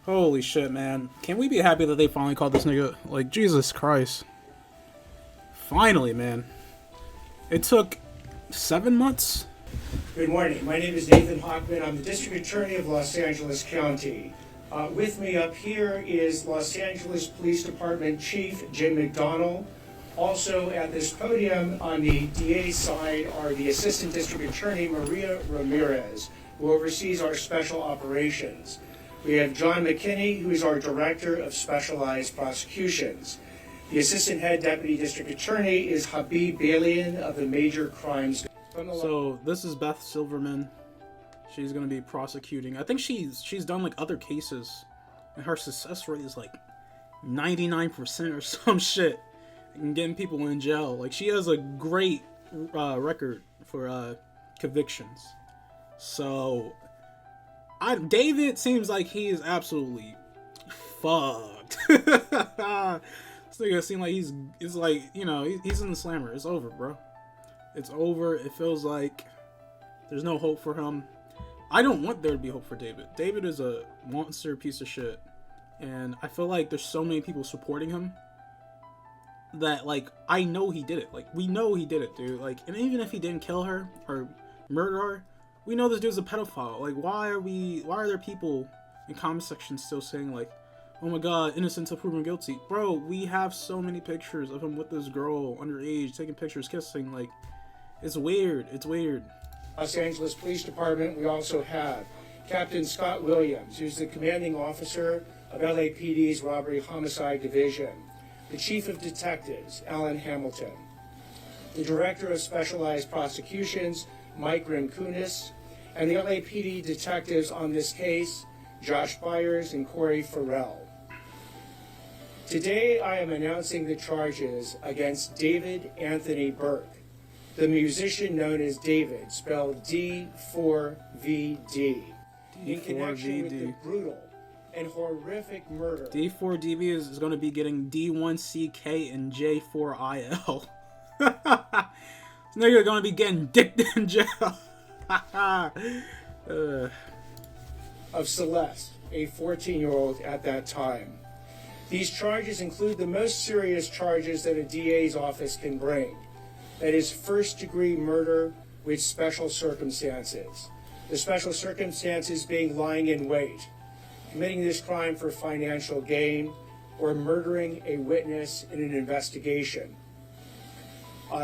Holy shit, man. Can we be happy that they finally caught this nigga? Like, Jesus Christ. Finally, man. It took 7 months? Good morning. My name is Nathan Hockman. I'm the District Attorney of Los Angeles County. With me up here is Los Angeles Police Department Chief Jim McDonnell. Also at this podium on the DA side are the Assistant District Attorney Maria Ramirez, who oversees our special operations. We have John McKinney, who is our Director of Specialized Prosecutions. The Assistant Head Deputy District Attorney is Habib Balian of the Major Crimes. So this is Beth Silverman. She's gonna be prosecuting. I think she's done like other cases, and her success rate is like 99% or some shit, and getting people in jail. Like, she has a great record for convictions. So David seems like he is absolutely fucked. This nigga seems like he's like, you know, he's in the slammer. It's over, bro. It's over. It feels like there's no hope for him. I don't want there to be hope for David. David is a monster piece of shit. And I feel like there's so many people supporting him that, like, I know he did it. Like, we know he did it, dude. Like, and even if he didn't kill her or murder her, we know this dude's a pedophile. Like, why are there people in comment sections still saying, like, oh my god, innocent until proven guilty? Bro, we have so many pictures of him with this girl underage, taking pictures, kissing. Like, it's weird. It's weird. Los Angeles Police Department, we also have Captain Scott Williams, who's the commanding officer of LAPD's Robbery Homicide Division, the Chief of Detectives, Alan Hamilton, the Director of Specialized Prosecutions, Mike Rimkunis, and the LAPD detectives on this case, Josh Byers and Corey Farrell. Today, I am announcing the charges against David Anthony Burke, the musician known as David, spelled D4vd, in connection with the brutal and horrific murder. D4DB is going to be getting D1CK and J4IL. This nigga going to be getting dicked in jail. Of Celeste, a 14-year-old at that time. These charges include the most serious charges that a DA's office can bring. That is first-degree murder with special circumstances. The special circumstances being lying in wait, committing this crime for financial gain, or murdering a witness in an investigation.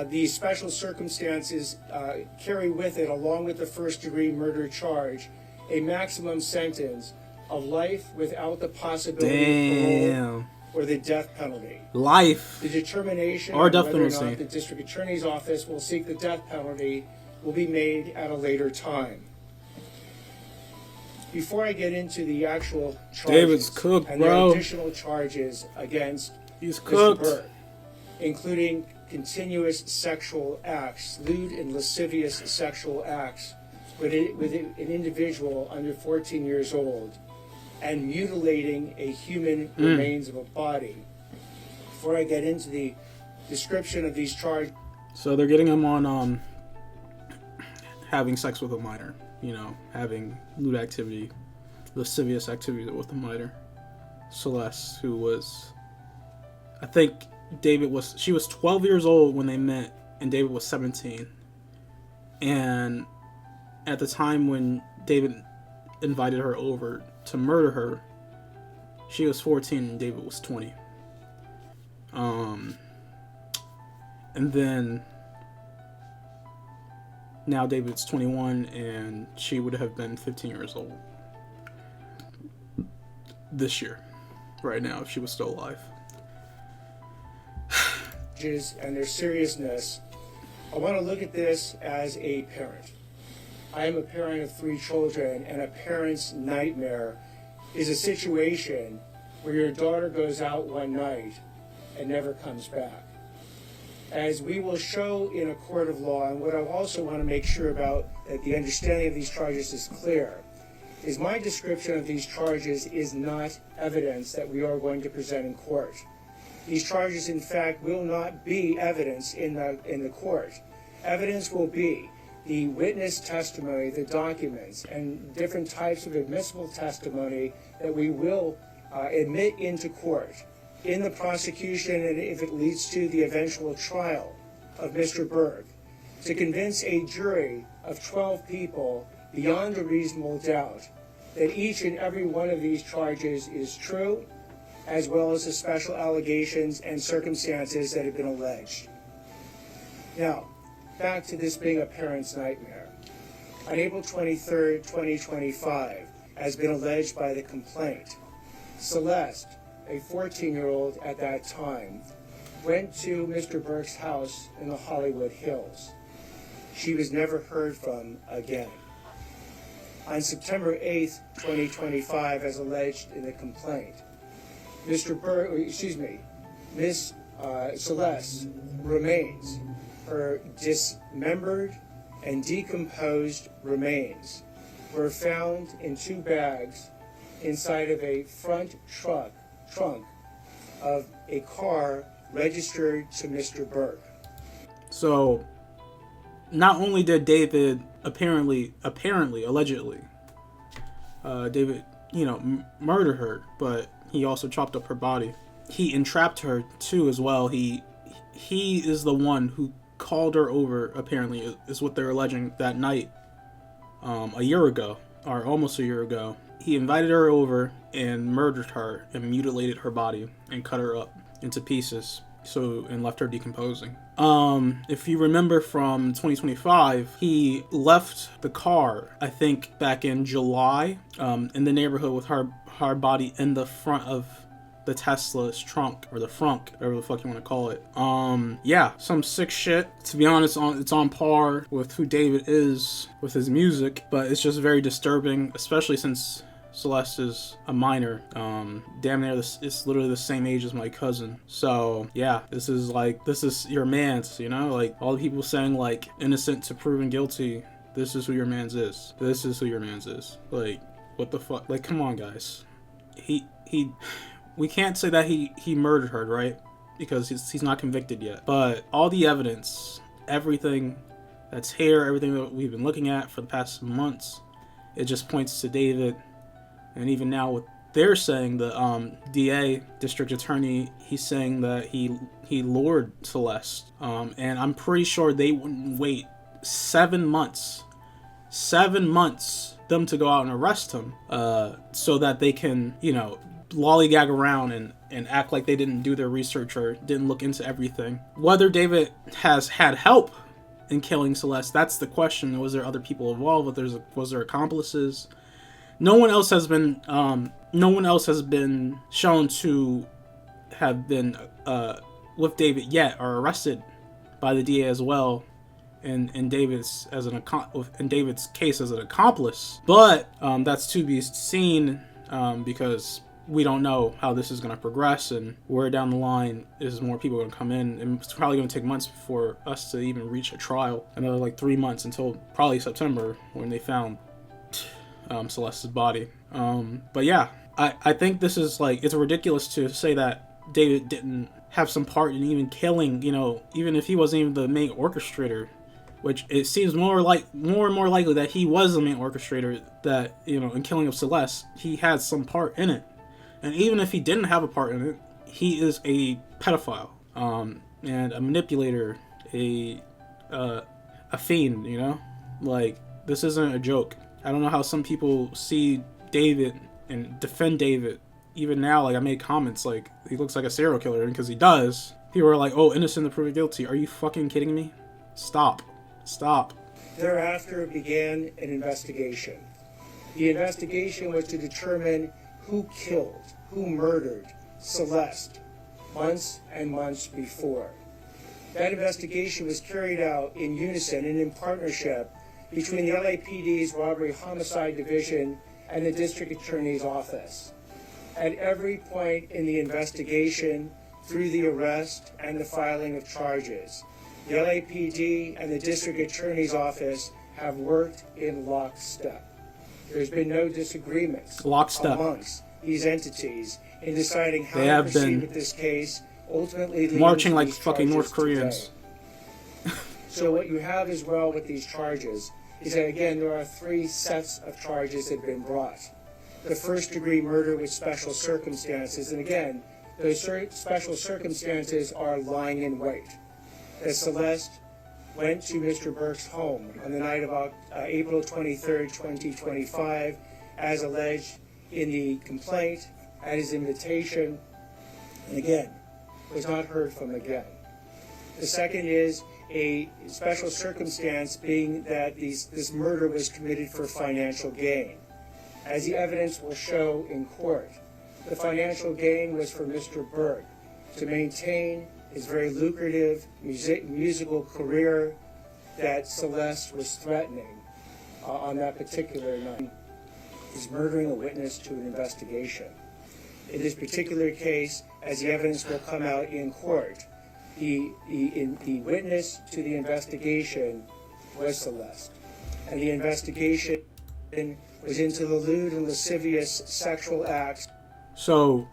These special circumstances carry with it, along with the first-degree murder charge, a maximum sentence of life without the possibility of parole or the death penalty. Life. The determination or of death whether or penalty. not the district attorney's office will seek the death penalty will be made at a later time. Before I get into the actual charges David's cooked, and bro. the additional charges against He's Mr. cooked. Burke, including continuous sexual acts, lewd and lascivious sexual acts with an individual under 14 years old, and mutilating a human remains of a body. Before I get into the description of these charges. So they're getting him on having sex with a minor, you know, having lewd activity, lascivious activity with a minor. Celeste, who was, I think she was 12 years old when they met, and David was 17. And at the time when David invited her over to murder her, she was 14 and David was 20. And then now David's 21 and she would have been 15 years old this year, right now, if she was still alive. And their seriousness, I want to look at this as a parent. I am a parent of 3 children, and a parent's nightmare is a situation where your daughter goes out one night and never comes back. As we will show in a court of law, and what I also want to make sure about that the understanding of these charges is clear, is my description of these charges is not evidence that we are going to present in court. These charges, in fact, will not be evidence in the court. Evidence will be the witness testimony, the documents, and different types of admissible testimony that we will admit into court in the prosecution, and if it leads to the eventual trial of Mr. Berg, to convince a jury of 12 people beyond a reasonable doubt that each and every one of these charges is true, as well as the special allegations and circumstances that have been alleged. Now, back to this being a parent's nightmare. On April 23rd, 2025, as been alleged by the complaint, Celeste, a 14-year-old at that time, went to Mr. Berg's house in the Hollywood Hills. She was never heard from again. On September 8th, 2025, as alleged in the complaint, Miss Celeste's remains, her dismembered and decomposed remains, were found in 2 bags inside of a front trunk of a car registered to Mr. Berg. So, not only did David allegedly, David, murder her, but he also chopped up her body. He entrapped her too as well. He is the one who called her over, apparently, is what they're alleging, that night, a year ago, or almost a year ago. He invited her over and murdered her and mutilated her body and cut her up into pieces, and left her decomposing. If you remember from 2025, he left the car, I think back in July, in the neighborhood with her body in the front of the Tesla's trunk, or the frunk, whatever the fuck you want to call it. Yeah, some sick shit. To be honest, it's on par with who David is with his music, but it's just very disturbing, especially since Celeste is a minor. Damn near it's literally the same age as my cousin. So yeah, this is your man's, like all the people saying like innocent to proven guilty. This is who your man's is. This is who your man's is. Like, what the fuck? Like, come on, guys. We can't say that he murdered her, right? Because he's not convicted yet. But all the evidence, everything that's here, everything that we've been looking at for the past months, it just points to David. And even now, what they're saying, the DA, district attorney, he's saying that he lured Celeste. And I'm pretty sure they wouldn't wait 7 months, them to go out and arrest him, so that they can, lollygag around and act like they didn't do their research or didn't look into everything. Whether David has had help in killing Celeste, that's the question. Was there other people involved? Was there accomplices? No one else has been shown to have been with David yet, or arrested by the DA as well, in David's case as an accomplice. But that's to be seen, because we don't know how this is going to progress, and where down the line is more people going to come in, and it's probably going to take months for us to even reach a trial. Another like 3 months until probably September, when they found Celeste's body. But yeah, I think this is it's ridiculous to say that David didn't have some part in even killing, even if he wasn't even the main orchestrator, which it seems more and more likely that he was the main orchestrator, that, in killing of Celeste, he had some part in it. And even if he didn't have a part in it, he is a pedophile, and a manipulator, a fiend, this isn't a joke. I don't know how some people see David and defend David. Even now, I made comments he looks like a serial killer, because he does. People are like, oh, innocent to proven guilty. Are you fucking kidding me? Stop. Thereafter began an investigation. The investigation was to determine who killed, who murdered Celeste months and months before. That investigation was carried out in unison and in partnership between the LAPD's Robbery Homicide Division and the District Attorney's Office. At every point in the investigation, through the arrest and the filing of charges, the LAPD and the District Attorney's Office have worked in lockstep. There's been no disagreements amongst these entities in deciding how to proceed with this case, ultimately leading marching to like these fucking North charges Koreans. So what you have as well with these charges is that, again, there are 3 sets of charges that have been brought. The first-degree murder with special circumstances, and again, those special circumstances are lying in wait. That Celeste went to Mr. Burke's home on the night of April 23rd, 2025, as alleged in the complaint, at his invitation, and again, was not heard from again. The second is a special circumstance being that this murder was committed for financial gain. As the evidence will show in court, the financial gain was for Mr. Burke to maintain his very lucrative musical career that Celeste was threatening on that particular night. He's murdering a witness to an investigation. In this particular case, as the evidence will come out in court, the witness to the investigation was Celeste. And the investigation was into the lewd and lascivious sexual acts. So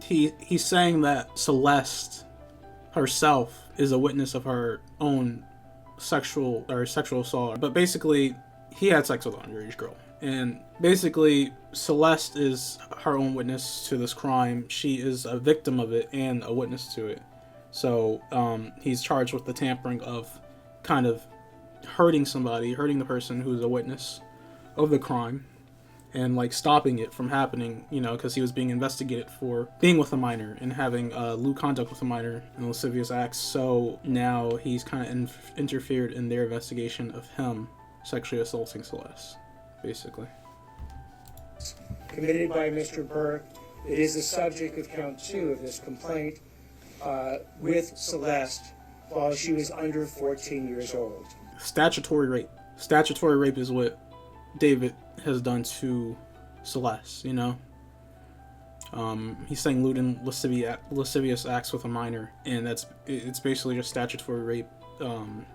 he's saying that Celeste herself is a witness of her own sexual assault. But basically, he had sex with an underage girl. And basically, Celeste is her own witness to this crime. She is a victim of it and a witness to it. So he's charged with the tampering of kind of hurting the person who's a witness of the crime, and like stopping it from happening, you know, because he was being investigated for being with a minor and having lewd conduct with a minor and lascivious acts. So now he's kind of interfered in their investigation of him sexually assaulting Celeste, basically. Committed by Mr. Burke. It is the subject of count 2 of this complaint with Celeste while she was under 14 years old. Statutory rape. Statutory rape is what David has done to Celeste, you know. He's saying lewd and lascivious acts with a minor, and it's basically just statutory rape. An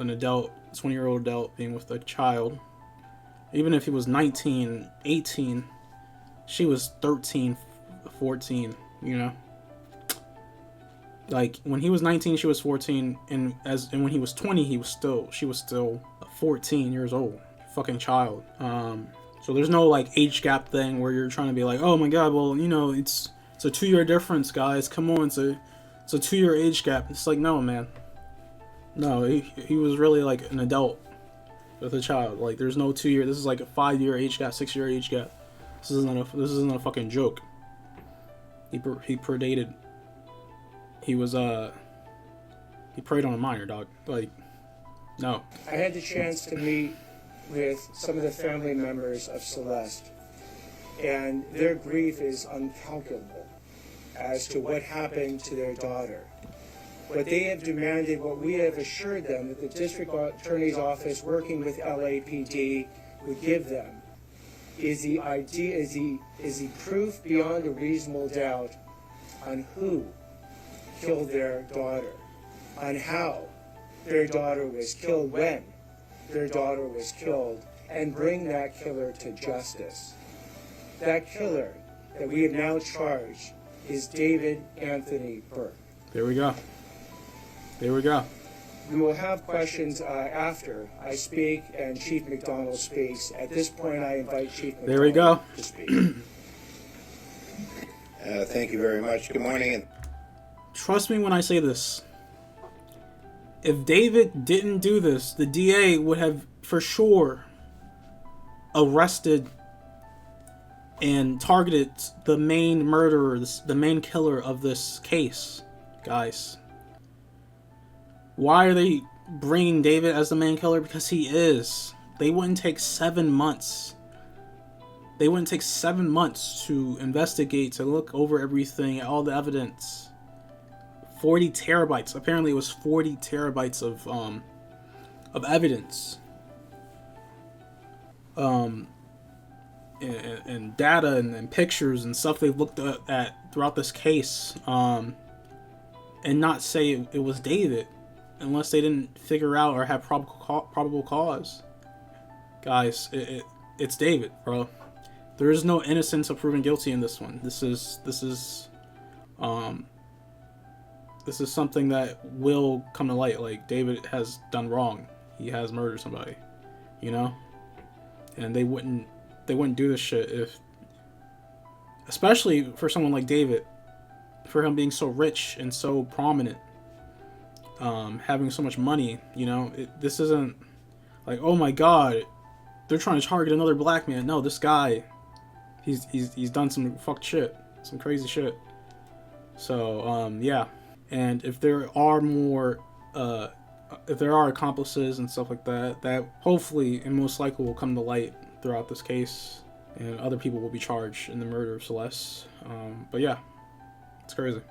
adult, 20-year-old adult being with a child. Even if he was 19, 18, she was 13, 14, you know. Like, when he was 19, she was 14, and when he was 20, she was still 14 years old. Fucking child. So there's no like age gap thing where you're trying to be like, oh my god, well, you know, it's a 2-year difference, guys. Come on, it's a 2-year age gap. It's like, no, man. No, he was really like an adult with a child. Like, there's no 2-year. This is like a 5-year age gap, 6-year age gap. This isn't a fucking joke. He predated. He preyed on a minor, dog. Like, no. I had the chance to meet with some of the family members of Celeste, and their grief is uncalculable as to what happened to their daughter. What they have demanded, what we have assured them that the district attorney's office working with LAPD would give them is the proof beyond a reasonable doubt on who killed their daughter, on how their daughter was killed, when their daughter was killed, and bring that killer to justice. That killer that we have now charged is David Anthony Burke. There we go. There we go. We will have questions after I speak and Chief McDonald speaks. At this point, I invite Chief McDonald there we go. to speak. Thank you very much. Good morning. Trust me when I say this. If David didn't do this, the DA would have for sure arrested and targeted the main murderer, the main killer of this case, guys. Why are they bringing David as the main killer? Because he is. They wouldn't take 7 months. They wouldn't take 7 months to investigate, to look over everything, all the evidence. 40 terabytes. Apparently it was 40 terabytes of evidence. And data and pictures and stuff they've looked at throughout this case. And not say it was David. Unless they didn't figure out or have probable cause. Guys, it's David, bro. There is no innocence of proven guilty in this one. This is this is something that will come to light. Like, David has done wrong. He has murdered somebody, you know? And they wouldn't do this shit if, especially for someone like David, for him being so rich and so prominent, having so much money, you know? This isn't like, oh my god, they're trying to target another black man. No, this guy, he's done some fucked shit, some crazy shit. So, yeah. And if there are more, if there are accomplices and stuff like that, that hopefully and most likely will come to light throughout this case, and other people will be charged in the murder of Celeste. But yeah, it's crazy.